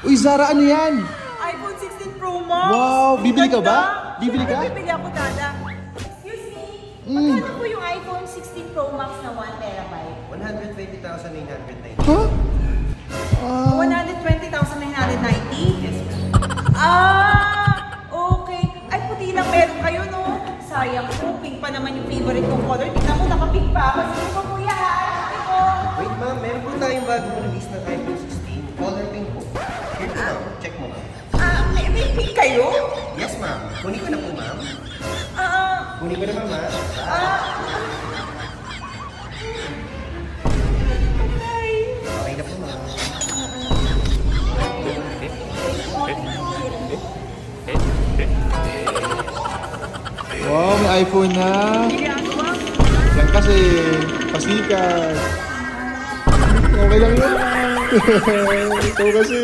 Uy, Zara, ano yan? iPhone 16 Pro Max. Wow, bibili ka ba? Ganda. Bibili ka? Bibili ako, Dada. Excuse me, magkano po yung iPhone 16 Pro Max na 1 terabyte? 120,990. Huh? Ah, 120,990? Yes, ma'am. Okay. Ay, puti lang meron kayo, no? Sayang po, pink pa naman yung favorite kong color. Tingnan mo, naka-pink pa. Kasi po, kuya, ha? Sabi ko. Wait, ma'am. Meron po tayong bagong release ng iPhone 16. Color pink po. Here po, ma'am. Check mo, ma'am. May pink kayo? Yes, ma'am. Kunin ko na po, ma'am. Ah, Kunin ko na, ma'am, ma'am. okay. Okay na po, ma'am. wow, may iPhone na. Yan kasi, pasikat. Okay lang yun. Ito kasi.